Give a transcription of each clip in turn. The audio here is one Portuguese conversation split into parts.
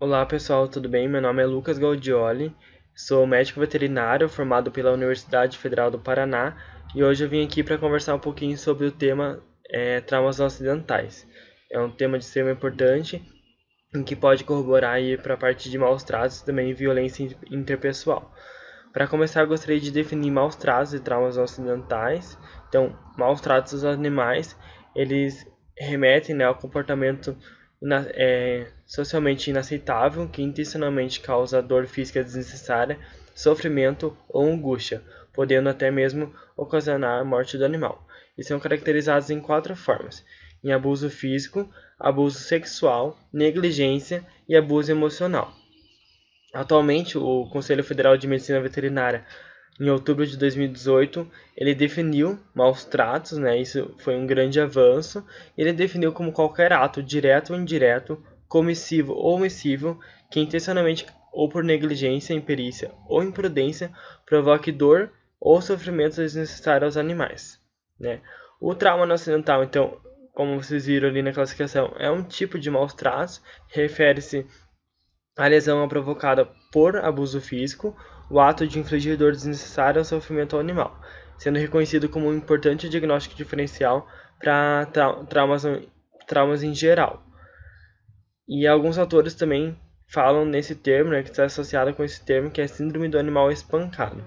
Olá pessoal, tudo bem? Meu nome é Lucas Gaudioli, sou médico veterinário formado pela Universidade Federal do Paraná e hoje eu vim aqui para conversar um pouquinho sobre o tema traumas não acidentais. É um tema de extrema importância em que pode corroborar para a parte de maus tratos e também violência interpessoal. Para começar, eu gostaria de definir maus tratos e traumas não acidentais. Então, maus tratos dos animais, eles remetem, né, ao comportamento socialmente inaceitável que intencionalmente causa dor física desnecessária, sofrimento ou angústia, podendo até mesmo ocasionar a morte do animal. E são caracterizados em 4 formas: em abuso físico, abuso sexual, negligência e abuso emocional. Atualmente, o Conselho Federal de Medicina Veterinária, em outubro de 2018, ele definiu maus tratos, né? Isso foi um grande avanço. Ele definiu como qualquer ato, direto ou indireto, comissivo ou omissivo, que intencionalmente ou por negligência, imperícia ou imprudência provoque dor ou sofrimento desnecessário aos animais, né? O trauma não acidental, então, como vocês viram ali na classificação, é um tipo de maus tratos, refere-se a lesão é provocada por abuso físico, o ato de infligir dor desnecessária ao sofrimento ao animal, sendo reconhecido como um importante diagnóstico diferencial para traumas em geral. E alguns autores também falam nesse termo, né, que está associado com esse termo, que é síndrome do animal espancado.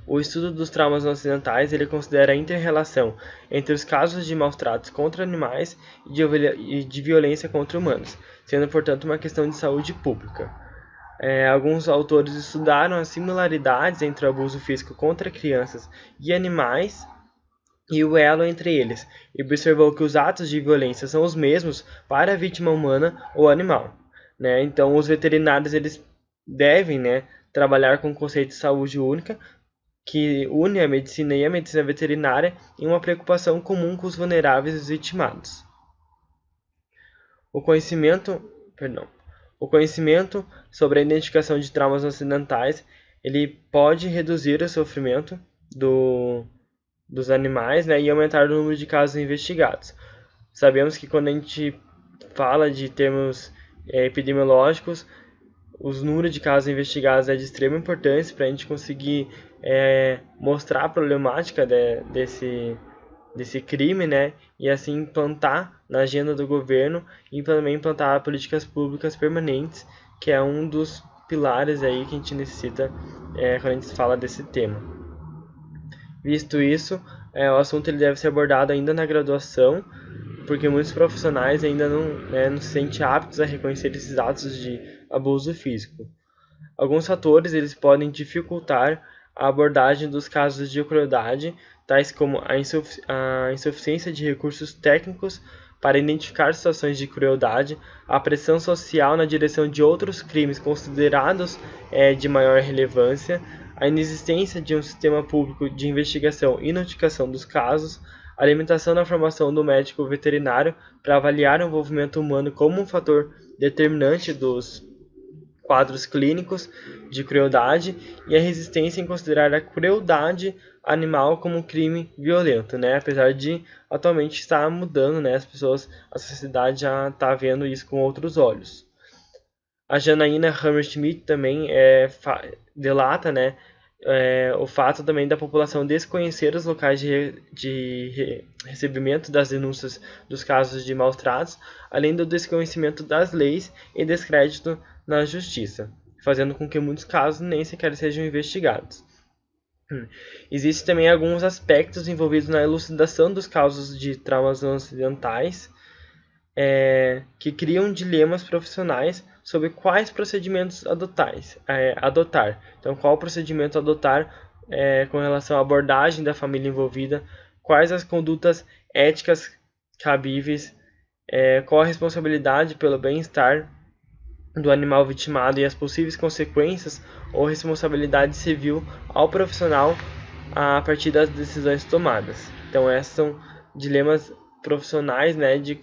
O estudo dos traumas não acidentais ele considera a inter-relação entre os casos de maus-tratos contra animais e de violência contra humanos, sendo, portanto, uma questão de saúde pública. Alguns autores estudaram as similaridades entre o abuso físico contra crianças e animais e o elo entre eles, e observou que os atos de violência são os mesmos para a vítima humana ou animal, né? Então, os veterinários eles devem, né, trabalhar com o conceito de saúde única, que une a medicina e a medicina veterinária em uma preocupação comum com os vulneráveis e os vitimados. O conhecimento sobre a identificação de traumas acidentais ele pode reduzir o sofrimento dos animais, né, e aumentar o número de casos investigados. Sabemos que quando a gente fala de termos epidemiológicos, os números de casos investigados é de extrema importância para a gente conseguir mostrar a problemática desse crime, né? E assim implantar na agenda do governo e também implantar políticas públicas permanentes, que é um dos pilares aí que a gente necessita quando a gente fala desse tema. Visto isso, o assunto ele deve ser abordado ainda na graduação, porque muitos profissionais ainda não se sentem aptos a reconhecer esses atos de abuso físico. Alguns fatores eles podem dificultar a abordagem dos casos de crueldade, tais como a insuficiência de recursos técnicos para identificar situações de crueldade, a pressão social na direção de outros crimes considerados de maior relevância, a inexistência de um sistema público de investigação e notificação dos casos, a limitação na formação do médico veterinário para avaliar o envolvimento humano como um fator determinante dos quadros clínicos de crueldade e a resistência em considerar a crueldade animal como um crime violento, né? Apesar de atualmente estar mudando, né? A sociedade já está vendo isso com outros olhos. A Janaína Hammerschmidt também delata, né? O fato também da população desconhecer os locais de recebimento das denúncias dos casos de maus tratos, além do desconhecimento das leis e descrédito na justiça, fazendo com que muitos casos nem sequer sejam investigados. Existem também alguns aspectos envolvidos na elucidação dos casos de traumas não acidentais que criam dilemas profissionais sobre quais procedimentos adotar. Então, qual procedimento adotar com relação à abordagem da família envolvida, quais as condutas éticas cabíveis, qual a responsabilidade pelo bem-estar do animal vitimado e as possíveis consequências ou responsabilidade civil ao profissional a partir das decisões tomadas. Então, esses são dilemas profissionais, né, de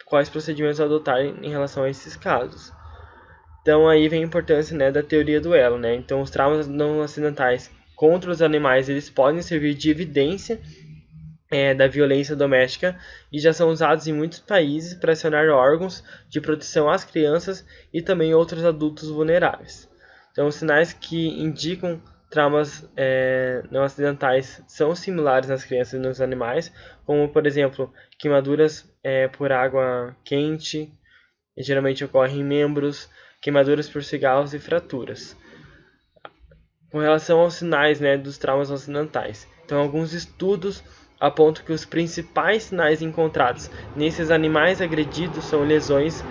quais procedimentos adotar em relação a esses casos. Então, aí vem a importância, né, da teoria do elo, né? Então, os traumas não acidentais contra os animais, eles podem servir de evidência da violência doméstica e já são usados em muitos países para acionar órgãos de proteção às crianças e também outros adultos vulneráveis. Então, os sinais que indicam traumas não acidentais são similares nas crianças e nos animais, como, por exemplo, queimaduras por água quente, geralmente ocorrem em membros, queimaduras por cigarros e fraturas. Com relação aos sinais dos traumas acidentais, então alguns estudos apontam que os principais sinais encontrados nesses animais agredidos são lesões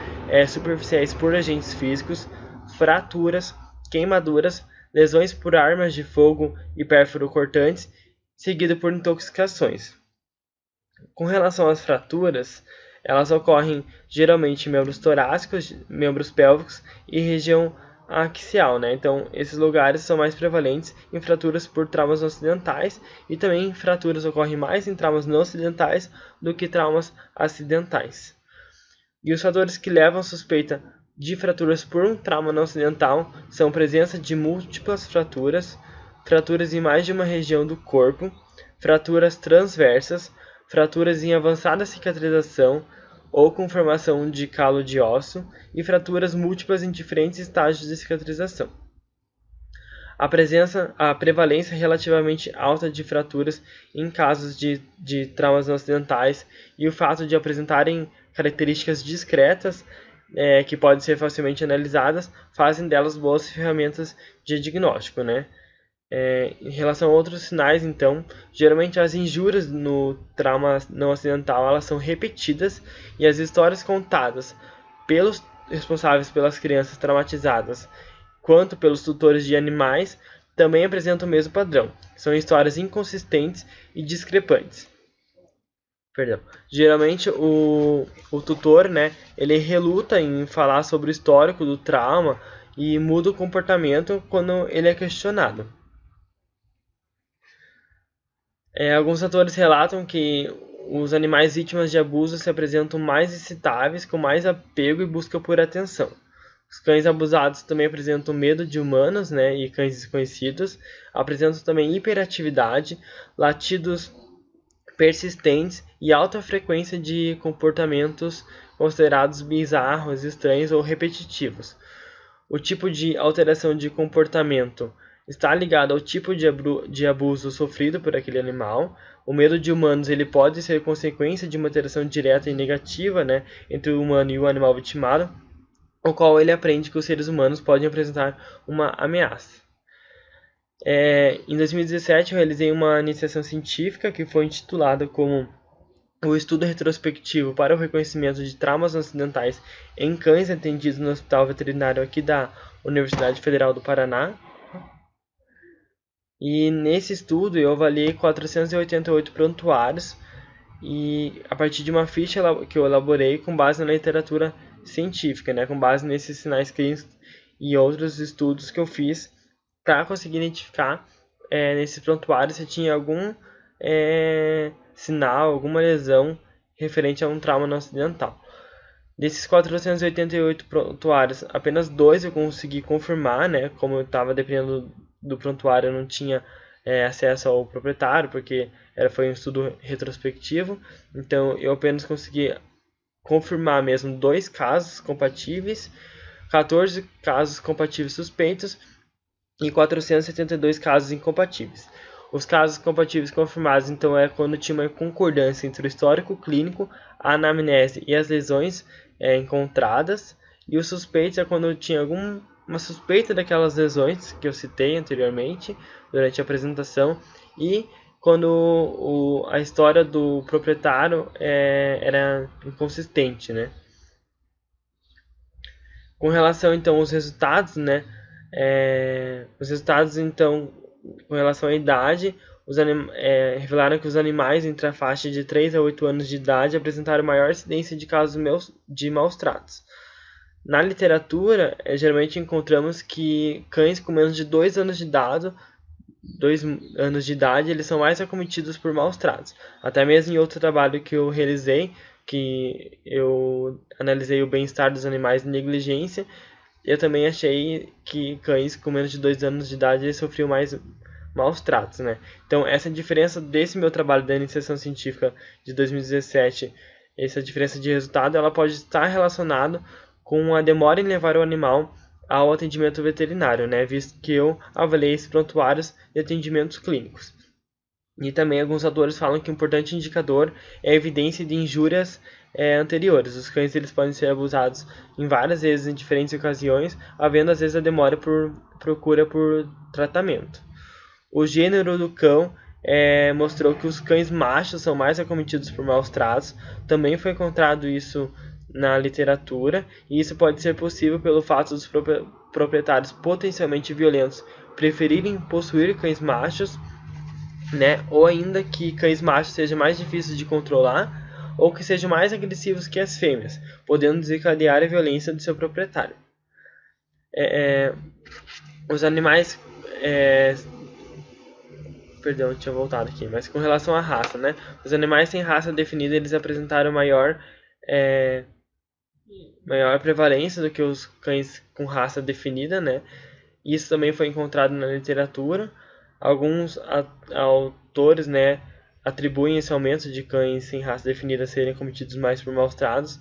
superficiais por agentes físicos, fraturas, queimaduras, lesões por armas de fogo e pérfuro-cortantes, seguido por intoxicações. Com relação às fraturas, elas ocorrem geralmente em membros torácicos, membros pélvicos e região axial, Então, esses lugares são mais prevalentes em fraturas por traumas acidentais e também fraturas ocorrem mais em traumas não acidentais do que traumas acidentais. E os fatores que levam à suspeita de fraturas por um trauma não acidental são presença de múltiplas fraturas, fraturas em mais de uma região do corpo, fraturas transversas, fraturas em avançada cicatrização ou com formação de calo de osso e fraturas múltiplas em diferentes estágios de cicatrização. A prevalência relativamente alta de fraturas em casos de traumas não acidentais e o fato de apresentarem características discretas que podem ser facilmente analisadas fazem delas boas ferramentas de diagnóstico, Em relação a outros sinais, então, geralmente as injúrias no trauma não acidental elas são repetidas e as histórias contadas pelos responsáveis pelas crianças traumatizadas quanto pelos tutores de animais também apresentam o mesmo padrão. São histórias inconsistentes e discrepantes. Geralmente o tutor, ele reluta em falar sobre o histórico do trauma e muda o comportamento quando ele é questionado. Alguns autores relatam que os animais vítimas de abuso se apresentam mais excitáveis, com mais apego e busca por atenção. Os cães abusados também apresentam medo de humanos e cães desconhecidos, apresentam também hiperatividade, latidos persistentes e alta frequência de comportamentos considerados bizarros, estranhos ou repetitivos. O tipo de alteração de comportamento está ligado ao tipo de abuso sofrido por aquele animal. O medo de humanos ele pode ser consequência de uma interação direta e negativa entre o humano e o animal vitimado, o qual ele aprende que os seres humanos podem apresentar uma ameaça. Em 2017, eu realizei uma iniciação científica que foi intitulada como o Estudo Retrospectivo para o Reconhecimento de Traumas Acidentais em Cães Atendidos no Hospital Veterinário aqui da Universidade Federal do Paraná. E nesse estudo eu avaliei 488 prontuários e a partir de uma ficha que eu elaborei com base na literatura científica, com base nesses sinais clínicos e outros estudos que eu fiz para conseguir identificar nesses prontuários se tinha algum sinal, alguma lesão referente a um trauma não acidental. Desses 488 prontuários, apenas 2 eu consegui confirmar, como eu estava dependendo do prontuário, eu não tinha acesso ao proprietário, porque foi um estudo retrospectivo, então eu apenas consegui confirmar mesmo 2 casos compatíveis, 14 casos compatíveis suspeitos e 472 casos incompatíveis. Os casos compatíveis confirmados, então, quando tinha uma concordância entre o histórico clínico, a anamnese e as lesões encontradas, e os suspeitos é quando tinha alguma suspeita daquelas lesões que eu citei anteriormente durante a apresentação e quando a história do proprietário era inconsistente, Com relação então aos resultados, os resultados então com relação à idade, revelaram que os animais entre a faixa de 3 a 8 anos de idade apresentaram maior incidência de casos de maus tratos. Na literatura, geralmente encontramos que cães com menos de 2 anos de idade, eles são mais acometidos por maus tratos. Até mesmo em outro trabalho que eu realizei, que eu analisei o bem-estar dos animais em negligência, eu também achei que cães com menos de 2 anos de idade eles sofriam maus tratos, né? Então, essa diferença desse meu trabalho da iniciação científica de 2017, essa diferença de resultado, ela pode estar relacionada com a demora em levar o animal ao atendimento veterinário, né? Visto que eu avaliei esses prontuários de atendimentos clínicos. E também alguns autores falam que um importante indicador é a evidência de injúrias anteriores. Os cães eles podem ser abusados em várias vezes em diferentes ocasiões, havendo às vezes a demora por procura por tratamento. O gênero do cão mostrou que os cães machos são mais acometidos por maus tratos. Também foi encontrado isso na literatura, e isso pode ser possível pelo fato dos proprietários potencialmente violentos preferirem possuir cães machos, né? Ou ainda que cães machos sejam mais difíceis de controlar, ou que sejam mais agressivos que as fêmeas, podendo desencadear a violência do seu proprietário. Os animais... Perdão, tinha voltado aqui. Mas com relação à raça, né? Os animais sem raça definida, eles apresentaram maior prevalência do que os cães com raça definida, né? Isso também foi encontrado na literatura. Alguns autores, né, atribuem esse aumento de cães sem raça definida serem cometidos mais por maus tratos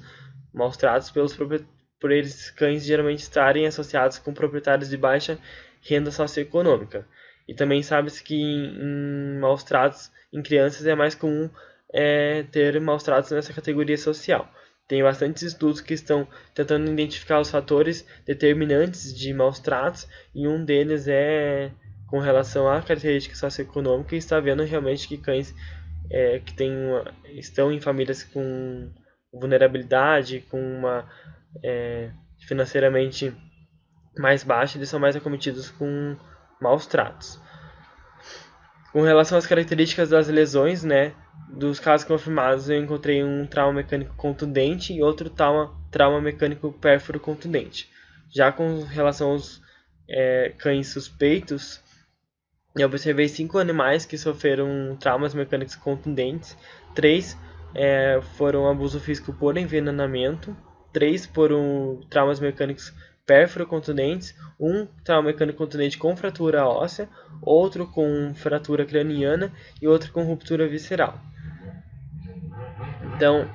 por eles cães geralmente estarem associados com proprietários de baixa renda socioeconômica. E também sabe-se que em maus tratos em crianças é mais comum ter maus tratos nessa categoria social. Tem bastantes estudos que estão tentando identificar os fatores determinantes de maus tratos, e um deles é com relação à característica socioeconômica, e está vendo realmente que cães que estão em famílias com vulnerabilidade, com uma financeiramente mais baixa, eles são mais acometidos com maus tratos. Com relação às características das lesões, né, dos casos confirmados, eu encontrei um trauma mecânico contundente e outro trauma mecânico pérfuro contundente. Já com relação aos cães suspeitos, eu observei 5 animais que sofreram traumas mecânicos contundentes. 3 foram abuso físico por envenenamento, 3 foram traumas mecânicos pérfuro contundentes, um trauma mecânico contundente com fratura óssea, outro com fratura craniana e outro com ruptura visceral. Então,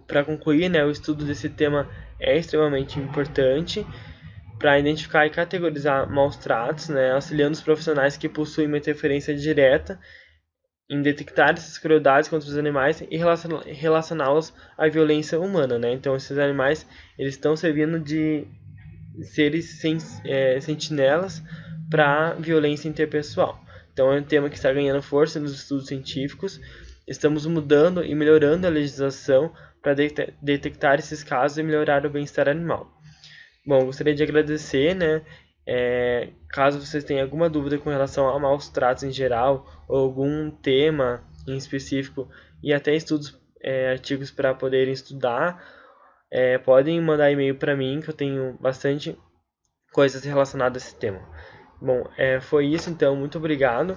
para concluir, né, o estudo desse tema é extremamente importante para identificar e categorizar maus tratos, né, auxiliando os profissionais que possuem uma interferência direta em detectar essas crueldades contra os animais e relacioná-los à violência humana, né? Então, esses animais eles estão servindo de seres sentinelas para violência interpessoal. Então, é um tema que está ganhando força nos estudos científicos. Estamos mudando e melhorando a legislação para detectar esses casos e melhorar o bem-estar animal. Bom, gostaria de agradecer, né? Caso vocês tenham alguma dúvida com relação a maus tratos em geral, ou algum tema em específico, e até artigos para poderem estudar, podem mandar e-mail para mim, que eu tenho bastante coisas relacionadas a esse tema. Bom, foi isso então, muito obrigado.